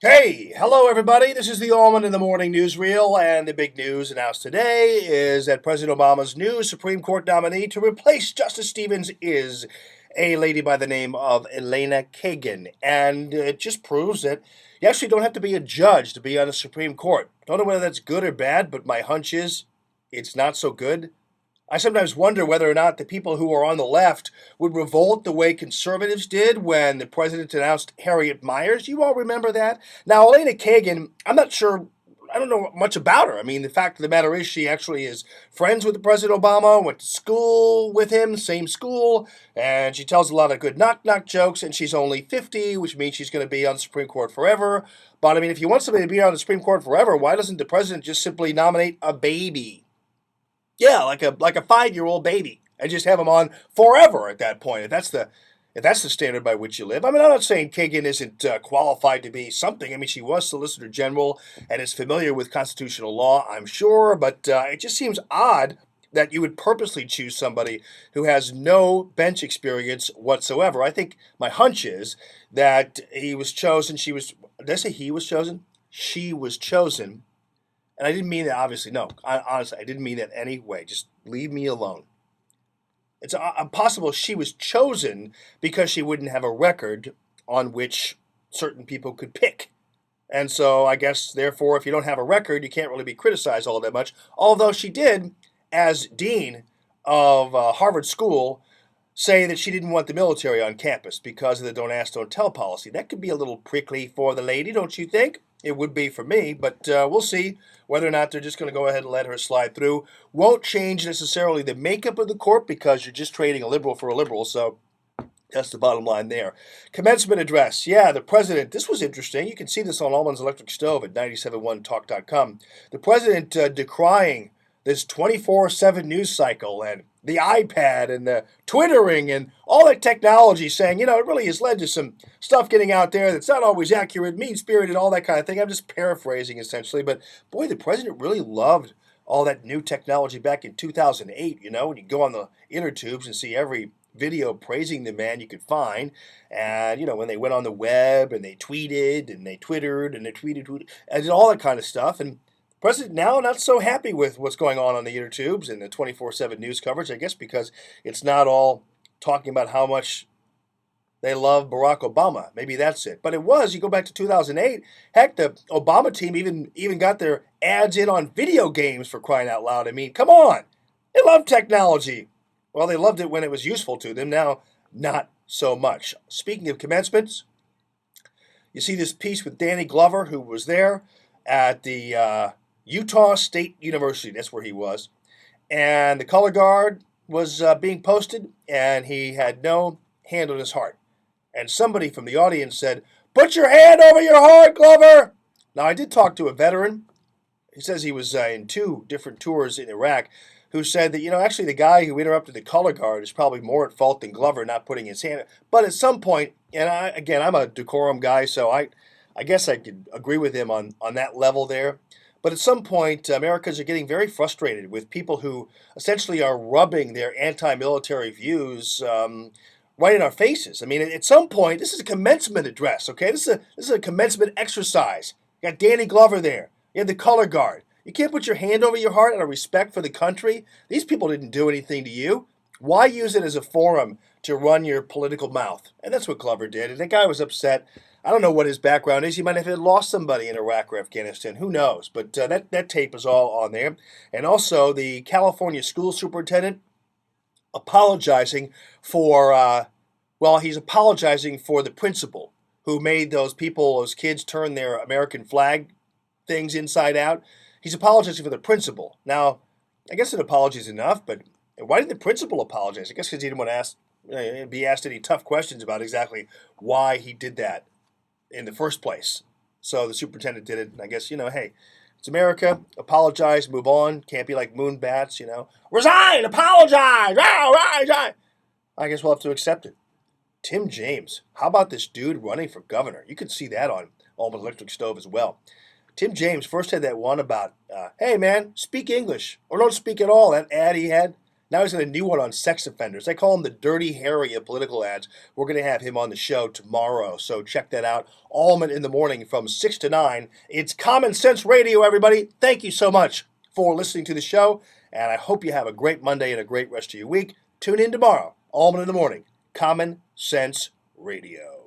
Hey, hello everybody. This is the Allman in the Morning newsreel, and the big news announced today is that President Obama's new Supreme Court nominee to replace Justice Stevens is a lady by the name of Elena Kagan, and it just proves that you actually don't have to be a judge to be on the Supreme Court. Don't know whether that's good or bad, but my hunch is it's not so good. I sometimes wonder whether or not the people who are on the left would revolt the way conservatives did when the president announced Harriet Miers. You all remember that? Now, Elena Kagan, I'm not sure, I don't know much about her. I mean, the fact of the matter is she actually is friends with President Obama, went to school with him, same school, and she tells a lot of good knock-knock jokes, and she's only 50, which means she's going to be on the Supreme Court forever. But, I mean, if you want somebody to be on the Supreme Court forever, why doesn't the president just simply nominate a baby? Yeah, like a 5-year-old baby, and just have them on forever at that point. If that's the standard by which you live. I mean, I'm not saying Kagan isn't qualified to be something. I mean, she was Solicitor General and is familiar with constitutional law, I'm sure, but it just seems odd that you would purposely choose somebody who has no bench experience whatsoever. I think my hunch is that he was chosen. Did I say he was chosen? She was chosen, and I didn't mean that, obviously. No, honestly, I didn't mean that any way. Just leave me alone. It's possible she was chosen because she wouldn't have a record on which certain people could pick. And so I guess, therefore, if you don't have a record, you can't really be criticized all that much. Although she did, as dean of Harvard School, say that she didn't want the military on campus because of the don't ask, don't tell policy. That could be a little prickly for the lady, don't you think? It would be for me, but we'll see whether or not they're just going to go ahead and let her slide through. Won't change necessarily the makeup of the court because you're just trading a liberal for a liberal, so that's the bottom line there. Commencement address. Yeah, the president. This was interesting. You can see this on Allman's Electric Stove at 971talk.com. The president decrying this 24/7 news cycle and the iPad and the Twittering and all that technology, saying, it really has led to some stuff getting out there that's not always accurate, mean-spirited, all that kind of thing. I'm just paraphrasing essentially, but boy, the president really loved all that new technology back in 2008, when you go on the inner tubes and see every video praising the man you could find. And, when they went on the web and they tweeted and they twittered and they tweeted and all that kind of stuff. And President now not so happy with what's going on the inner tubes and the 24/7 news coverage, I guess because it's not all talking about how much they love Barack Obama. Maybe that's it. But it was, you go back to 2008, heck, the Obama team even got their ads in on video games, for crying out loud. I mean, come on. They love technology. Well, they loved it when it was useful to them. Now, not so much. Speaking of commencements, you see this piece with Danny Glover, who was there at the Utah State University. That's where he was. And the color guard was being posted, and he had no hand on his heart. And somebody from the audience said, "Put your hand over your heart, Glover." Now, I did talk to a veteran. He says he was in 2 different tours in Iraq, who said that, actually the guy who interrupted the color guard is probably more at fault than Glover not putting his hand. But at some point, and I'm a decorum guy, so I guess I could agree with him on that level there. But at some point, Americans are getting very frustrated with people who essentially are rubbing their anti-military views right in our faces. I mean, at some point, this is a commencement address, okay? This is a commencement exercise. You got Danny Glover there. You have the color guard. You can't put your hand over your heart out of respect for the country. These people didn't do anything to you. Why use it as a forum to run your political mouth? And that's what Glover did. And that guy was upset. I don't know what his background is. He might have had lost somebody in Iraq or Afghanistan. Who knows? But that tape is all on there. And also the California school superintendent apologizing for, he's apologizing for the principal who made those kids turn their American flag things inside out. He's apologizing for the principal. Now, I guess an apology is enough, but why did the principal apologize? I guess because he didn't want to be asked any tough questions about exactly why he did that in the first place. So the superintendent did it, and I guess, hey, it's America. Apologize, move on. Can't be like moon bats, Resign, apologize, right. I guess we'll have to accept it. Tim James. How about this dude running for governor? You can see that on Allman Electric Stove as well. Tim James first had that one about, hey man, speak English or don't speak at all. That ad he had. Now he's got a new one on sex offenders. They call him the Dirty Harry of political ads. We're going to have him on the show tomorrow, so check that out. Allman in the Morning from 6 to 9. It's Common Sense Radio, everybody. Thank you so much for listening to the show, and I hope you have a great Monday and a great rest of your week. Tune in tomorrow, Allman in the Morning, Common Sense Radio.